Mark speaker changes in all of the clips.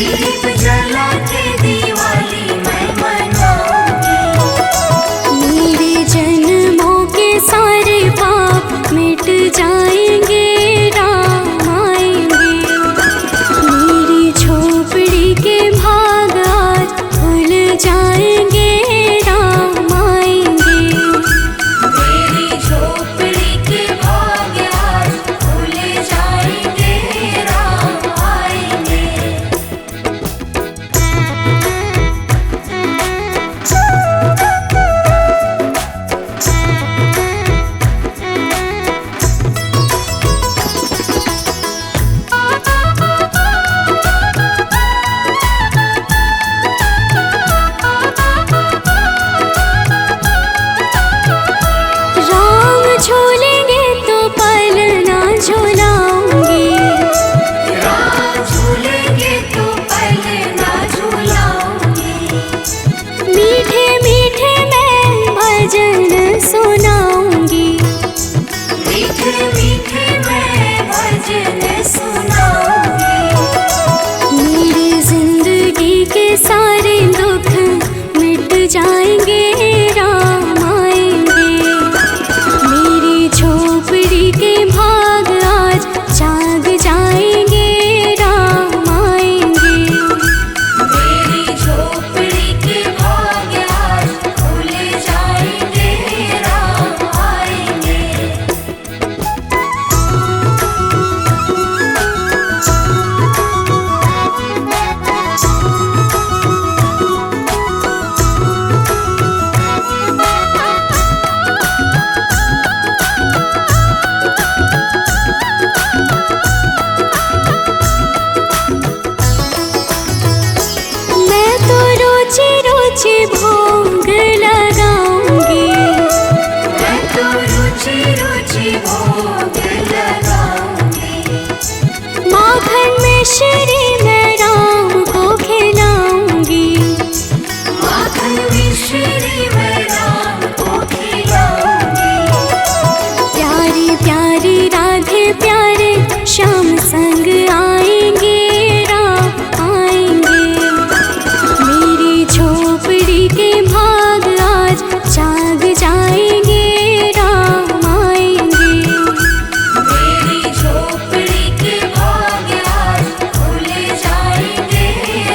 Speaker 1: दीप जला के दिवाली मैं मनाऊंगी।
Speaker 2: मेरे जन्मों के सारे पाप मिट जाएंगे, राम आएंगे। मेरी झोपड़ी के भाग आज खुल जाएंगे, राम आएंगे।
Speaker 1: मेरी झोपड़ी के भाग आज खुल जाएंगे, राम आएंगे।
Speaker 2: राम झूलेंगे तो पलना झूलाऊंगी।
Speaker 1: राम झूलेंगे तो पलना झूलाऊंगी।
Speaker 2: मीठे मीठे मैं भजन सुनाऊंगी।
Speaker 1: मीठे मीठे मैं भजन सुनाऊंगी।
Speaker 2: मेरी जिंदगी के सारे दुख मिट जाएंगे, राम आएंगे। मेरी झोपड़ी के भाग आज जाग जाएंगे, राम आएंगे।
Speaker 1: मेरी झोपड़ी के भाग आज खुल जाएंगे, राम आएंगे।
Speaker 2: मैं तो रोजे रोजे भोग लगाऊंगी।
Speaker 1: मैं तो रुचि रुचि भोग लगाऊंगी।
Speaker 2: माखन में श्री मैं राम को खिलाऊंगी।
Speaker 1: माखन मिश्री मैं राम को खिलाऊंगी।
Speaker 2: प्यारी प्यारी राधे प्यारे श्याम संग आएंगे, राम आएंगे। मेरी झोपड़ी के भाग आज जाग जाएंगे, राम आएंगे।
Speaker 1: मेरी झोपड़ी के भाग आज खुल जाएंगे,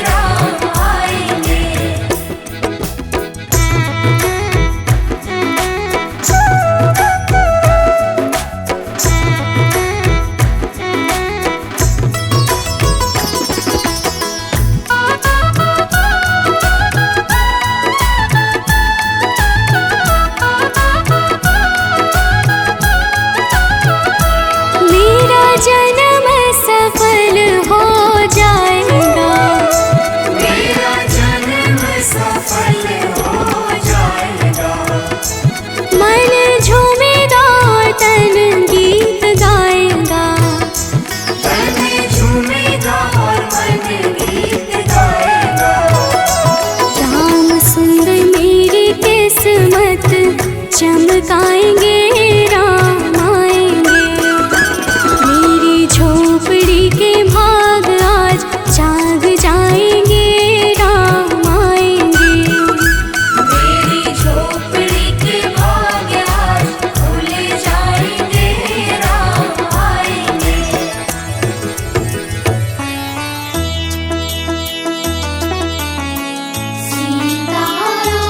Speaker 1: राम आएंगे।
Speaker 2: मेरा जन्म सफल हो जाएगा।
Speaker 1: मेरा जन्म सफल हो जाएगा।
Speaker 2: मन झूमेगा और तन गीत गाएगा।
Speaker 1: तन झूमेगा और मन गीत गाएगा।
Speaker 2: राम सुंदर मेरी किस्मत चमकाएंगे, राम आएंगे। मेरी झोपड़ी के भाग आज जाग जाएंगे, राम आएंगे।
Speaker 1: मेरी झोपड़ी के भाग आज खुल जाएंगे, राम आएंगे। सीताराम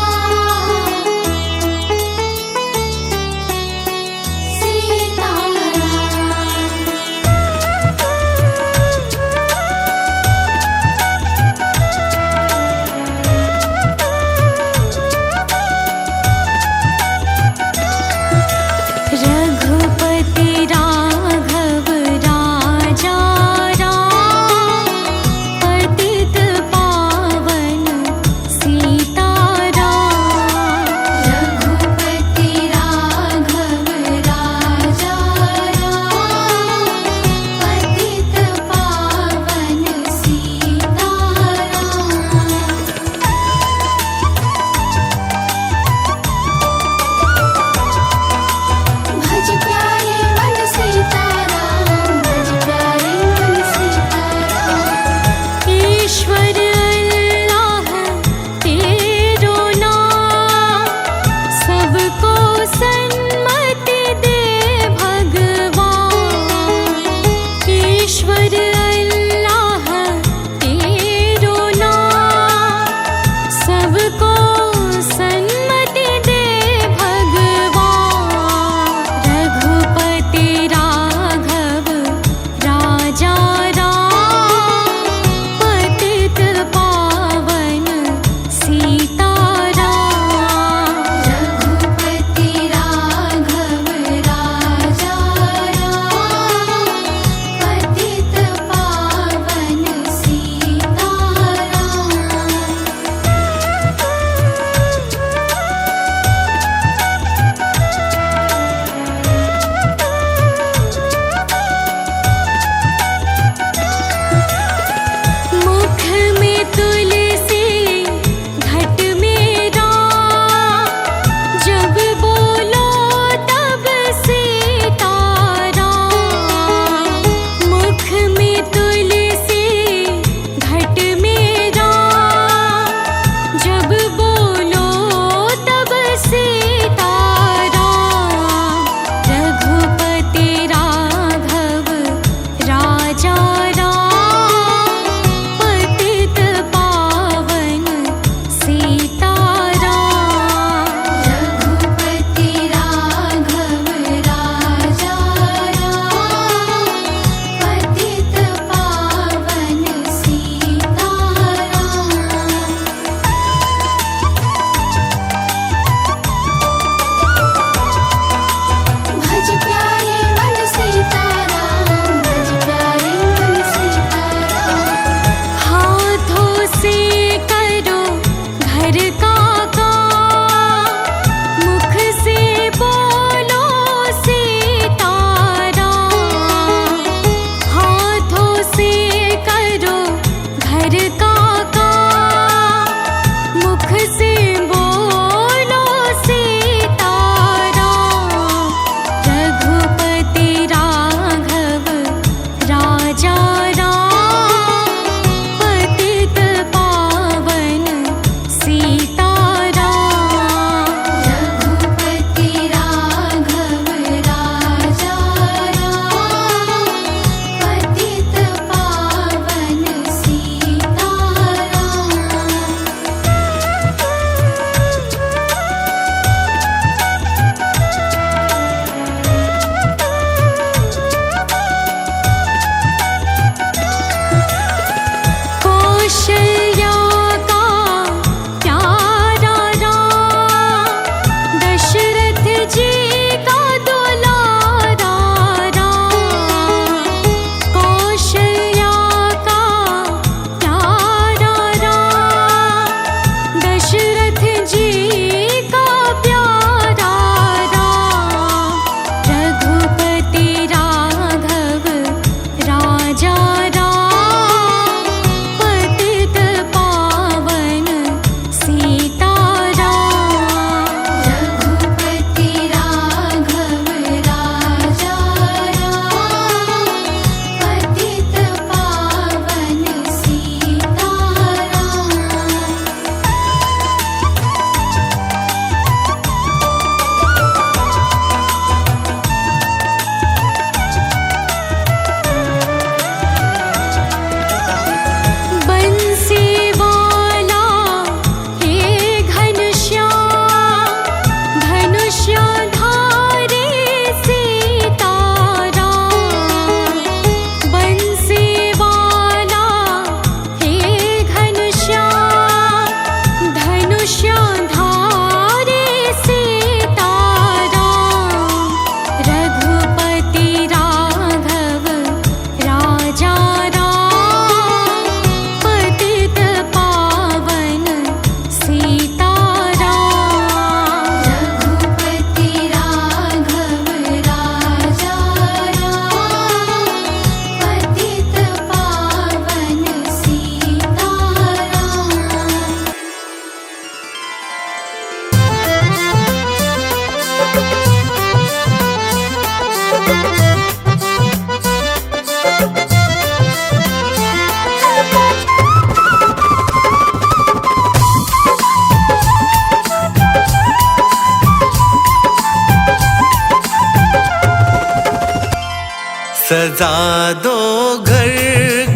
Speaker 3: सजा दो घर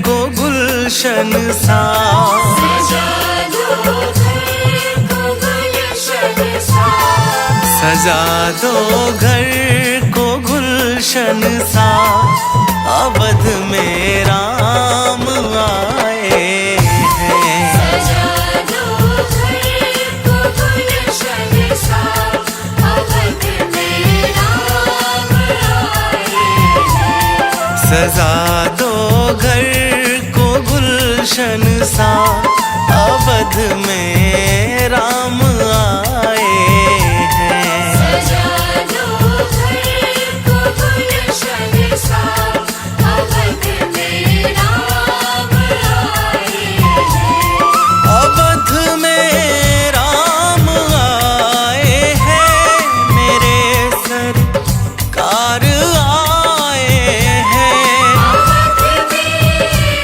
Speaker 3: को गुलशन सा,
Speaker 1: सजा दो घर को गुलशन सा,
Speaker 3: सजा दो घर को गुलशन सा। अवध में राम आए हैं।
Speaker 1: सजा दो घर को गुलशन सा, अवध में राम आए हैं।
Speaker 3: सजा दो घर को गुलशन सा, अवध में राम आए हैं।
Speaker 1: सजा दो घर को गुलशन सा, अवध में राम आए हैं।
Speaker 3: अवध में राम आए हैं, मेरे सरकार आए हैं।
Speaker 1: अवध में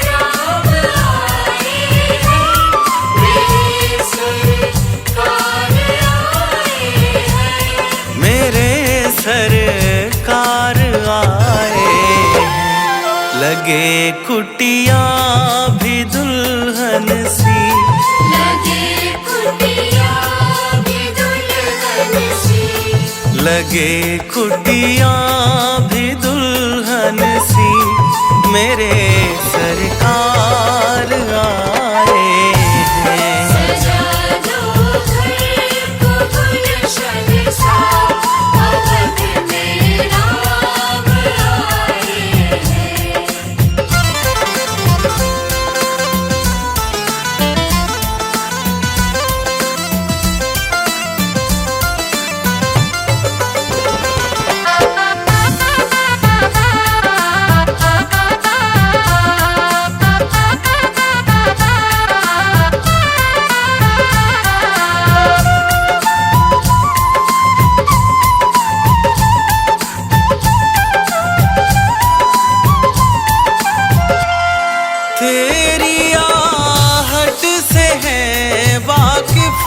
Speaker 1: राम आए हैं, मेरे सरकार आए हैं।
Speaker 3: मेरे सरकार आए हैं। लगे कुटिया भी दुल्हन सी,
Speaker 1: लगे कुटिया भी दुल्हन सी,
Speaker 3: लगे कुटिया भी दुल्हन सी। मेरे सरकार आए हैं।
Speaker 1: सजा दो घर को गुलशन सा, अवध में राम आए हैं।
Speaker 3: तेरी आहट से है वाकिफ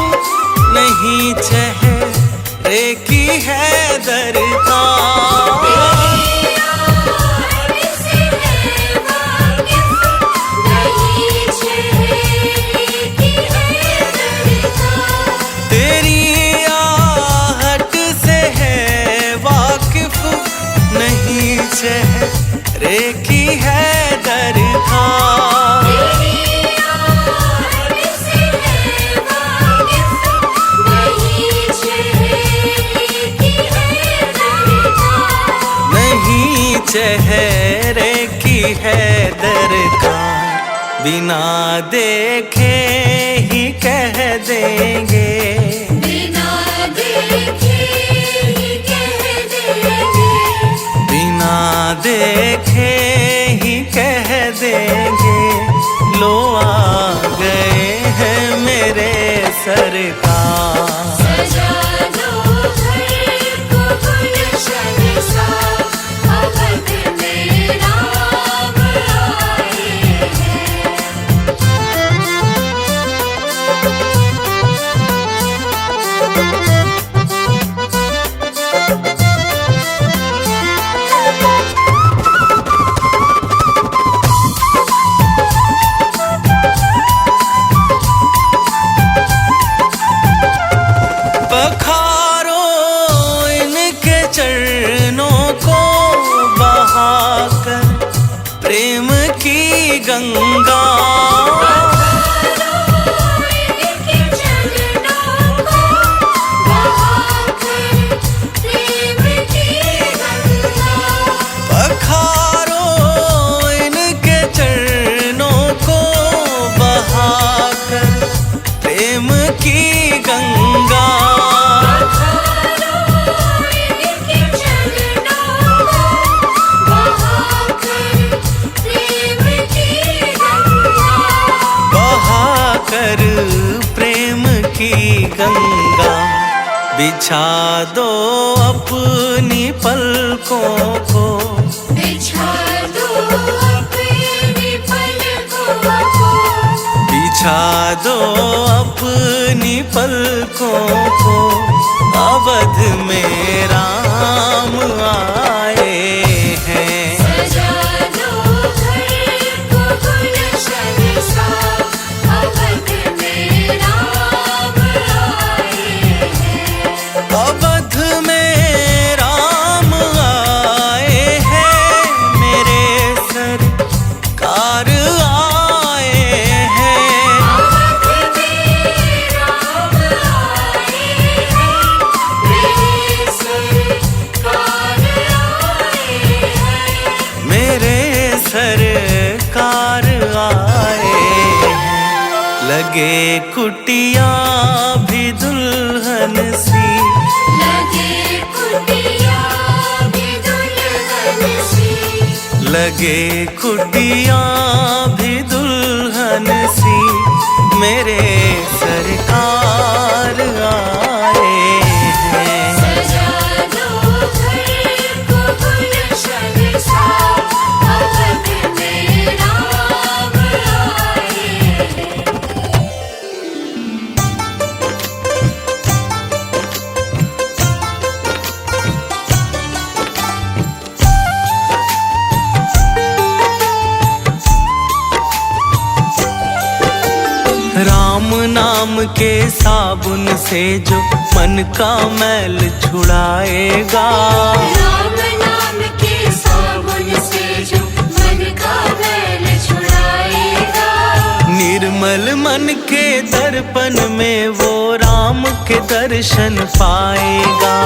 Speaker 3: नहीं, चेहरे की है दरकार।
Speaker 1: से है वाकिफ नहीं, चेहरे की है दरकार।
Speaker 3: तेरी आहट से है वाकिफ नहीं, चेहरे की है दरकार।
Speaker 1: तेरी आहट से है वाकिफ नहीं, चेहरे की है दरकार।
Speaker 3: नहीं चेहरे की है दरकार। बिना देखे ही कह देंगे,
Speaker 1: बिना देखे ही कह देंगे,
Speaker 3: बिना देखे ही कह देंगे। लो आ गए हैं मेरे सरकार।
Speaker 1: सजा दो घर को गुलशन सा, अवध में राम आए हैं।
Speaker 3: पखारो इनके चरणों को बहाकर प्रेम की गंगा।
Speaker 1: इनके चरणों को बहाकर प्रेम की गंगा।
Speaker 3: पखारो इनके चरणों को बहाकर प्रेम की गंगा।
Speaker 1: इनके चरणों को बहाकर प्रेम की गंगा।
Speaker 3: बहाकर प्रेम की गंगा। बिछा दो अपनी पलकों को,
Speaker 1: बिछा दो अपनी पलकों को,
Speaker 3: बिछा दो अपनी पलकों को। अवध में राम आए हैं।
Speaker 1: सजा
Speaker 3: लगे कुटिया भी दुल्हन सी,
Speaker 1: लगे कुटिया भी दुल्हन सी,
Speaker 3: लगे कुटिया भी दुल्हन सी, मेरे सरकार आए हैं।
Speaker 1: सजा दो घर को गुलशन सा, अवध में राम आए हैं।
Speaker 3: राम नाम के साबुन से जो मन का मैल छुड़ाएगा,
Speaker 1: राम नाम के साबुन से जो मन का मैल छुड़ाएगा,
Speaker 3: निर्मल मन के दर्पण में वो राम के दर्शन पाएगा।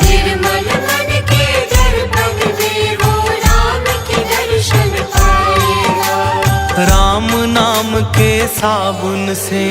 Speaker 1: निर्मल मन के दर्पण में वो राम के दर्शन पाएगा।
Speaker 3: राम नाम के साबुन से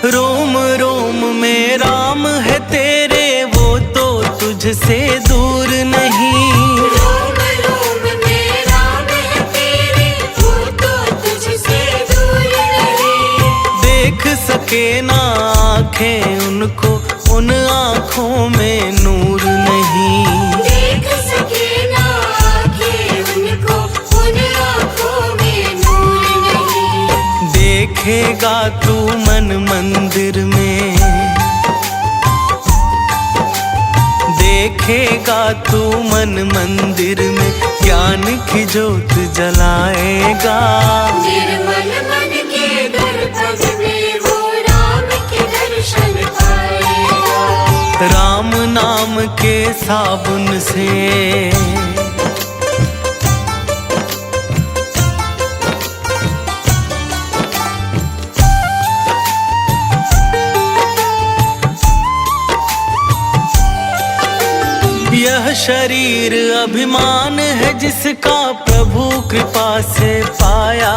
Speaker 3: रोम रोम में राम है तेरे, वो तो तुझसे दूर नहीं।
Speaker 1: रोम रोम में राम है तेरे, वो तो तुझसे दूर नहीं।
Speaker 3: देख सके ना आँखें उनको, उन आँखों में नूर नहीं।
Speaker 1: देख सके ना आँखें उनको, उन आँखों में नूर नहीं।
Speaker 3: देखेगा तू मन मंदिर में, देखेगा तू मन मंदिर में, ज्ञान की ज्योत जलाएगा।
Speaker 1: निर्मल मन के दर्पण में वो राम के दर्शन पाएगा।
Speaker 3: राम नाम के साबुन से यह शरीर अभिमान है जिसका प्रभु कृपा से पाया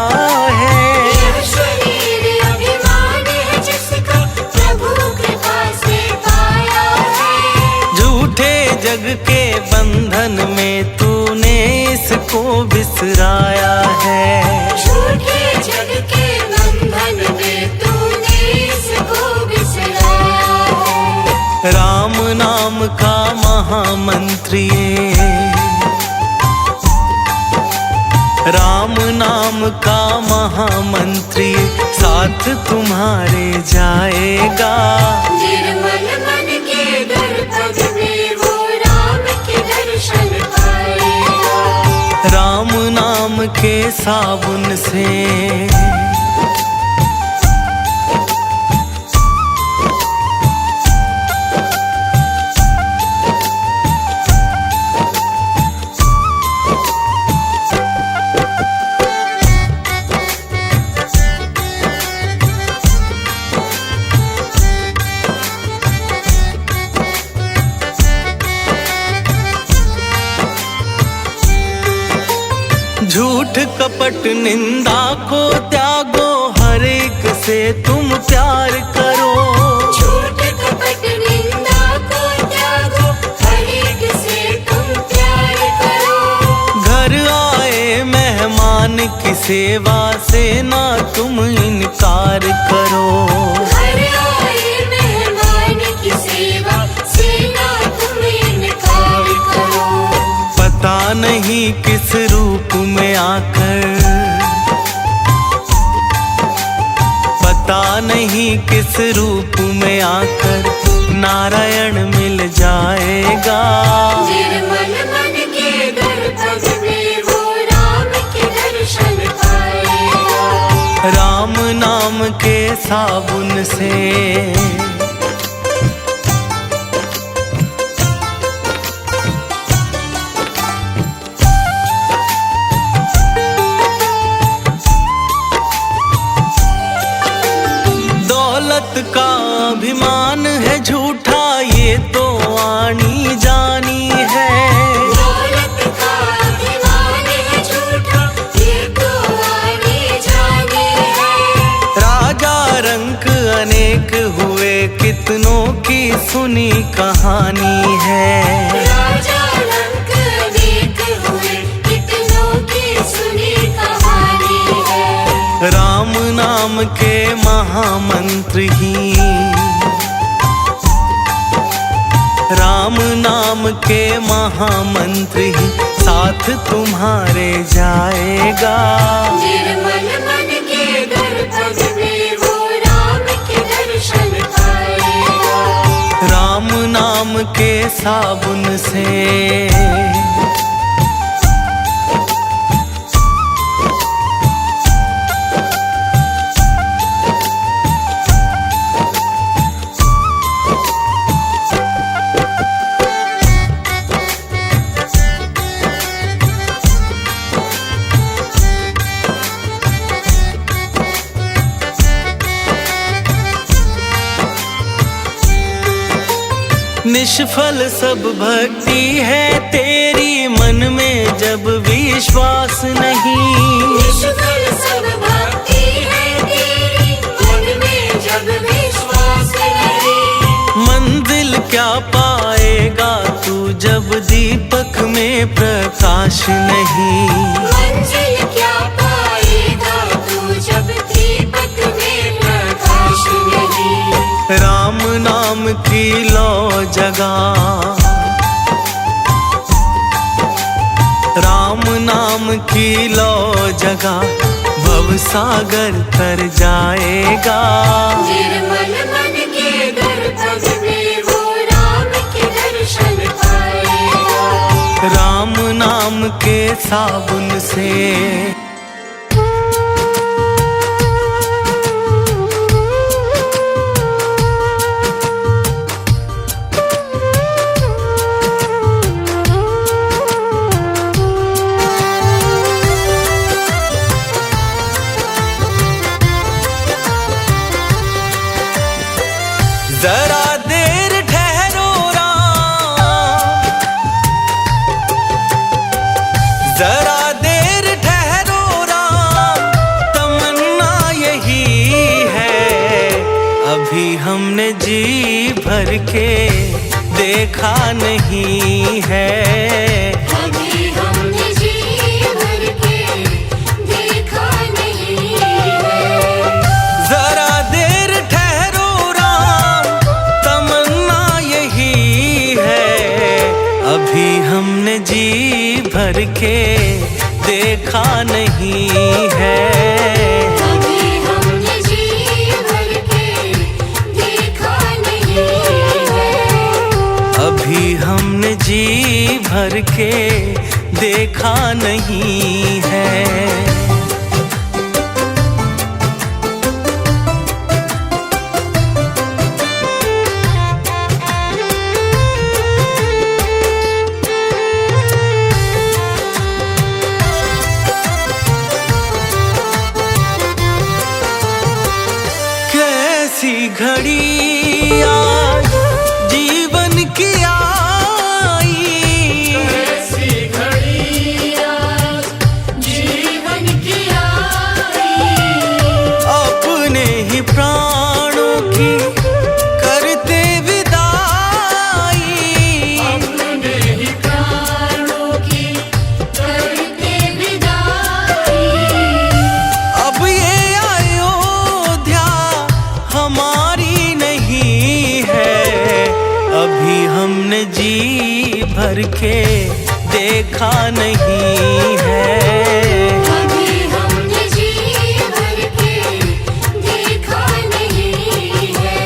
Speaker 3: है।
Speaker 1: यह शरीर अभिमान है जिसका प्रभु कृपा से पाया है।
Speaker 3: झूठे जग के बंधन में तूने इसको बिसराया है।
Speaker 1: झूठे जग के बंधन में तूने इसको बिसराया है।
Speaker 3: राम नाम का महामंत्री, राम नाम का महामंत्री साथ तुम्हारे जाएगा।
Speaker 1: निर्मल मन के दर्पण में वो राम के दर्शन पाएगा।
Speaker 3: राम नाम के साबुन से झूठ कपट निंदा को त्यागो, हर एक से तुम प्यार करो।
Speaker 1: झूठ कपट निंदा को त्यागो, हर एक से तुम प्यार करो।
Speaker 3: घर आए मेहमान की सेवा से ना तुम इनकार करो।
Speaker 1: घर आए मेहमान की सेवा से ना तुम इनकार करो।
Speaker 3: पता नहीं किस रूप में आकर, पता नहीं किस रूप में आकर नारायण मिल जाएगा।
Speaker 1: निर्मल मन के दर्पण में वो राम के दर्शन पाएगा।
Speaker 3: राम नाम के साबुन से झूठा ये तो आनी जानी है।
Speaker 1: दौलत का अभिमान है झूठा, ये तो आनी जानी है।
Speaker 3: राजा रंक अनेक हुए, कितनों की सुनी कहानी है।
Speaker 1: राजा रंक अनेक हुए, कितनों की सुनी कहानी है।
Speaker 3: राम नाम के महामंत्र ही, राम नाम के महामंत्र ही साथ तुम्हारे जाएगा।
Speaker 1: निर्मल मन के दर्पण में वो राम के दर्शन पाएगा।
Speaker 3: राम नाम के साबुन से, निष्फल सब भक्ति है तेरी, मन में जब विश्वास नहीं।
Speaker 1: निष्फल सब भक्ति है तेरी, मन में जब विश्वास नहीं।
Speaker 3: मंजिल क्या पाएगा तू जब दीपक में प्रकाश नहीं।
Speaker 1: मंजिल क्या पाएगा तू जब दीपक में प्रकाश नहीं।
Speaker 3: राम नाम की लो जगा, राम नाम की लो जगा, भव सागर तर जाएगा।
Speaker 1: निर्मल मन के दर्पण में वो राम के दर्शन पाएगा।
Speaker 3: राम नाम के साबुन से, जरा देर ठहरो राम, जरा देर ठहरो राम, तमन्ना यही है। अभी हमने जी भर के देखा नहीं है।
Speaker 1: अभी हमने जी भर के देखा नहीं है।
Speaker 3: जरा देर ठहरो राम, तमन्ना यही है। अभी हमने जी भर के देखा नहीं है।
Speaker 1: अभी हमने जी भर के देखा नहीं है।
Speaker 3: अभी हमने जी भर के देखा नहीं है। कैसी घड़ी आज जीवन की आई,
Speaker 1: ऐसी घड़ी आज जीवन की आई।
Speaker 3: अपने ही प्राणों की करते विदाई।
Speaker 1: अपने ही प्राणों की करते विदाई।
Speaker 3: अब ये अयोध्या हमारी नहीं है। अभी हमने जी भर के देखा नहीं है।
Speaker 1: अभी हमने जी भर के देखा नहीं है।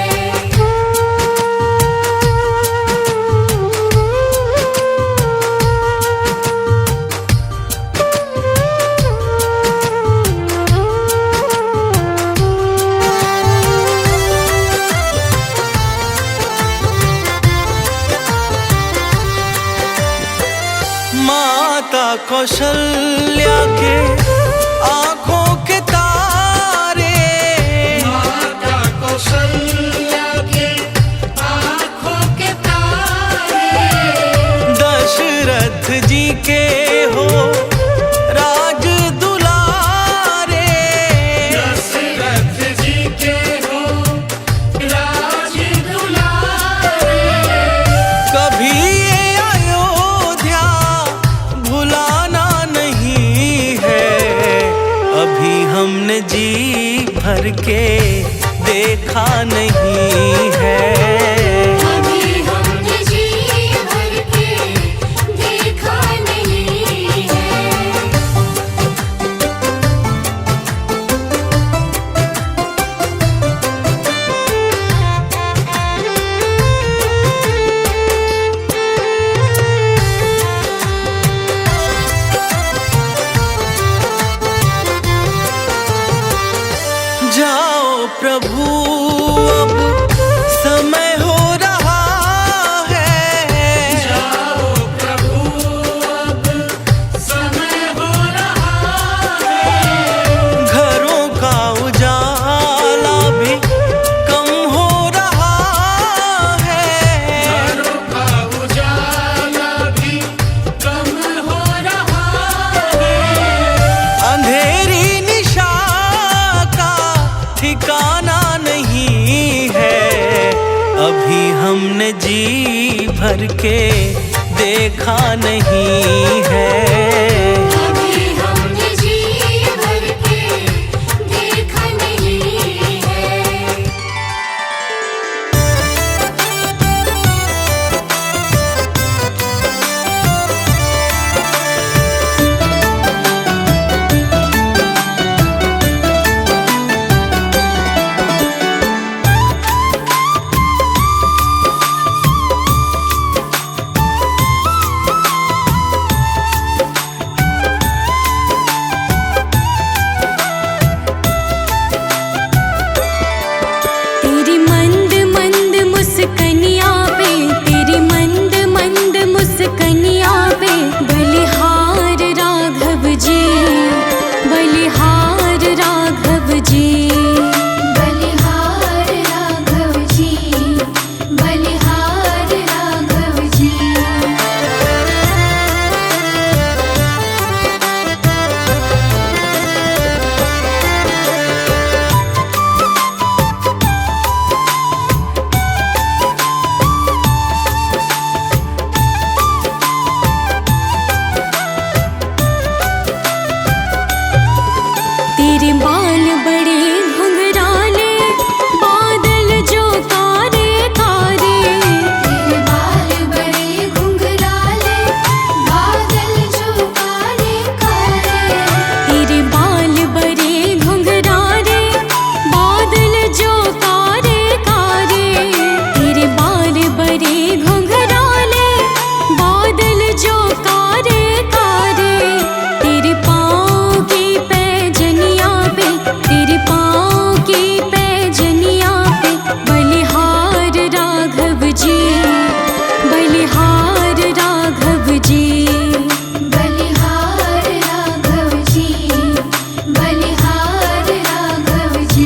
Speaker 3: माता कौशल्या के आंखों के तारे,
Speaker 1: माता कौशल्या के
Speaker 3: भर के देखा नहीं है।
Speaker 1: कभी हमने जी भर के देखा नहीं है।
Speaker 3: जाओ प्रभु अब समय हो रहा है।
Speaker 1: जाओ प्रभु अब समय हो रहा है।
Speaker 3: घरों का उजाला भी कम हो रहा है।
Speaker 1: घरों का उजाला भी कम हो रहा है।
Speaker 3: अंधेरी निशा का ठिकाना नहीं है। अभी हमने जी भर के देखा नहीं है।
Speaker 1: कभी हमने जी भर के देखा नहीं है।
Speaker 2: तेरी मंद मंद मुस्कनिया पे, तेरी मंद मंद मुस्कनिया पे बलिहार राघव जी, बलिहार राघव जी, बलिहार राघव जी, बलिहार राघव जी। तेरे बाल बड़े घुंघराले, बादल जो कारे कारे। तेरे बाल बड़े घुंघराले, बादल जो कारे कारे। तेरे बाल बड़े घुंघराले, बादल जो कारे कारे। तेरे बाल बड़े घुंघराले, बादल जो कारे कारे। तेरे पाँव की पैजनिया पे, तेरे पाँव की पैजनिया पे बलिहार राघव जी, बलिहार राघव जी, बलिहार राघव जी, बलिहार राघव जी।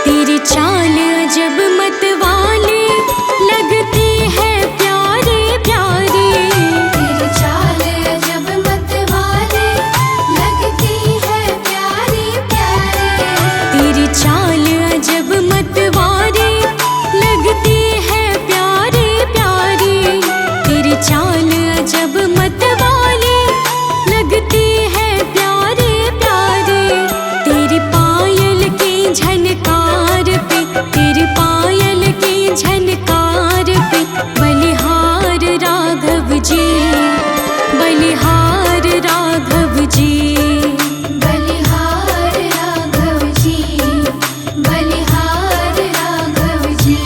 Speaker 2: तेरी चाल अजब मत वाली लगती है प्यारी प्यारी। तेरी चाल अजब मत वाली लगती है प्यारी प्यारी। तेरी चाल अजब मत वाली लगती है प्यारी प्यारी। तेरी चाल अजब मत वाली लगती है प्यारी प्यारी। तेरी पायल की झनकार पे, तेरी पायल की झनकार पे बलिहार राघव जी, बलिहार राघव जी, बलिहार राघव जी, बलिहार राघव जी।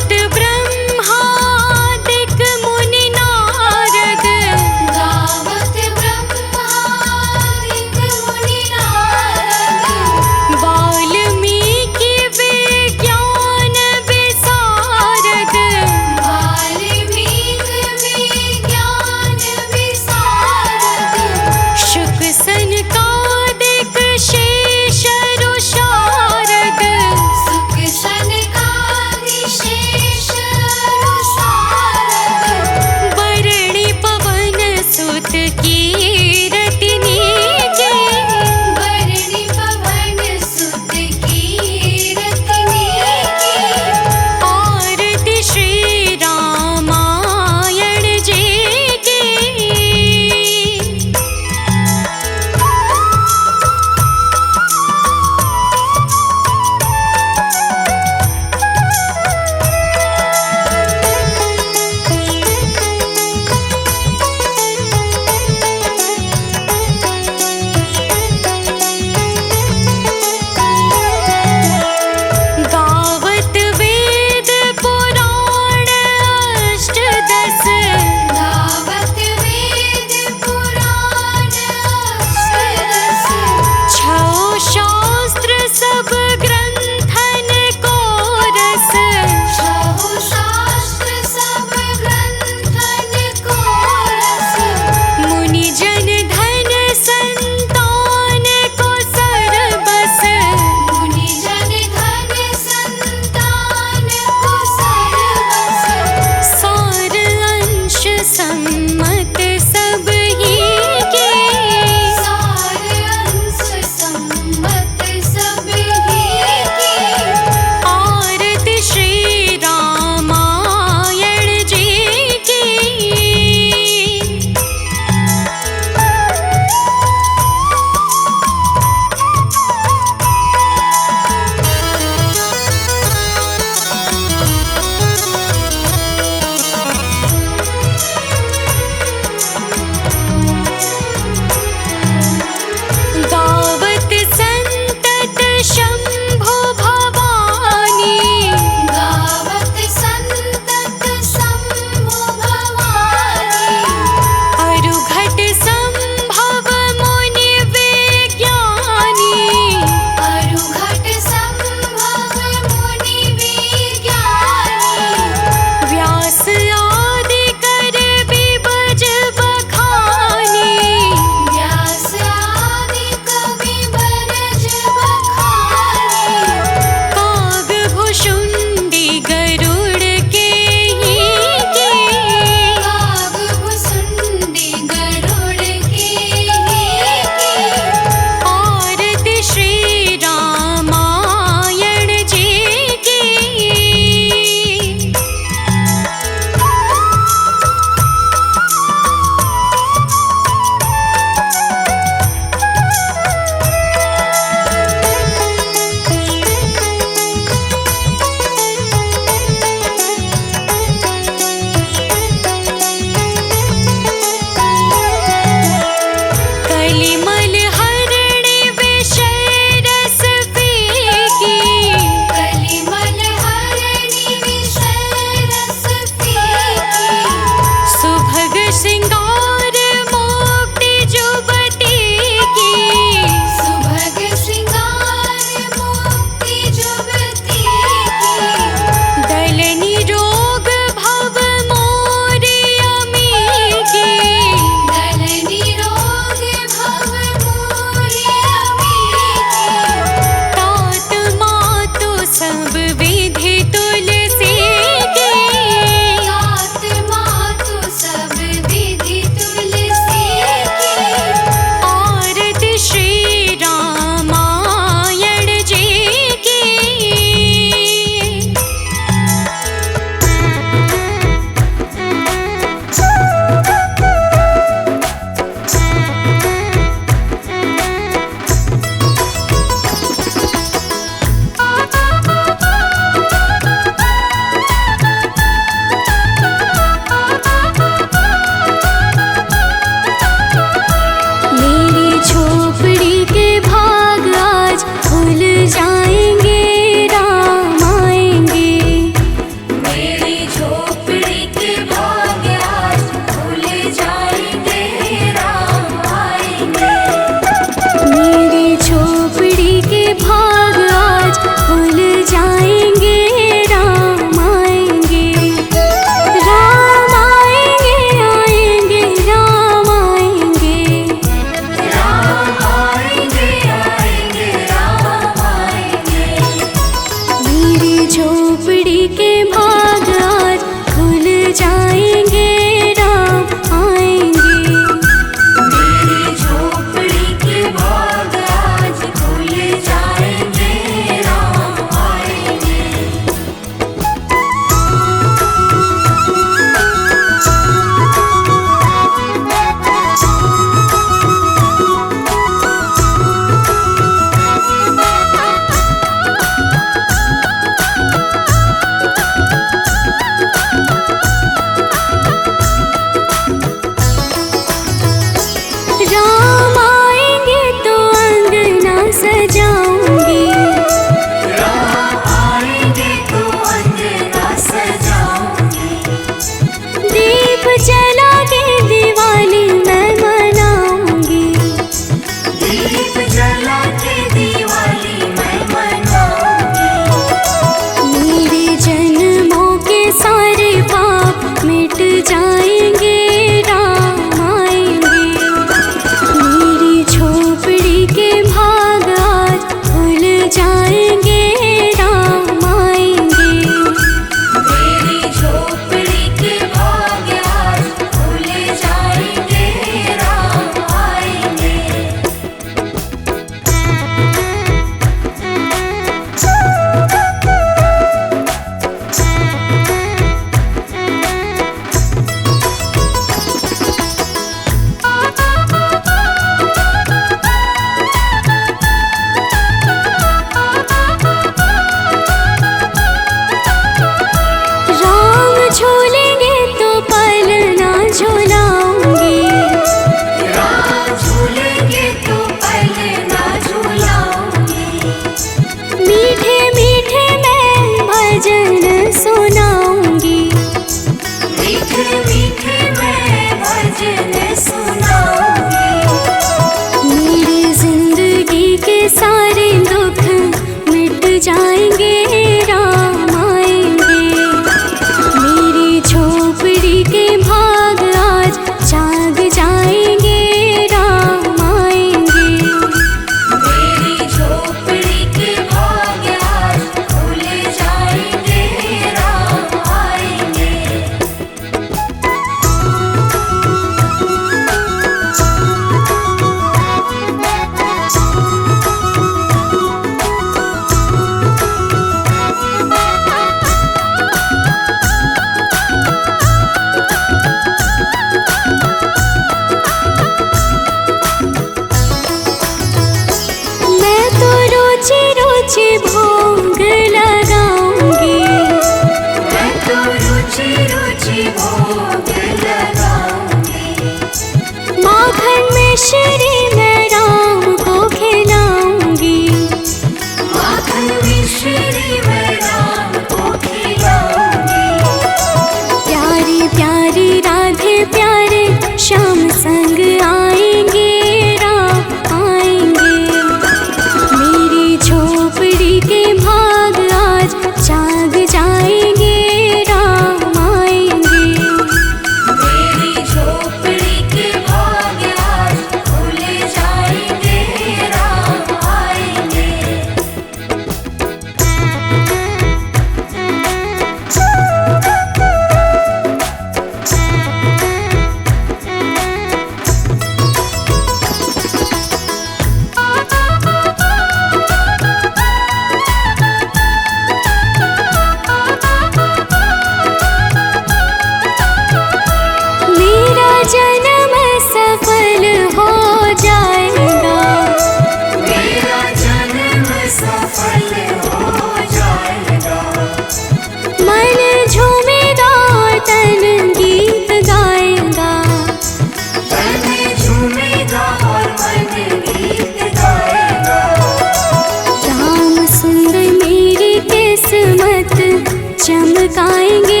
Speaker 2: चमकाएंगे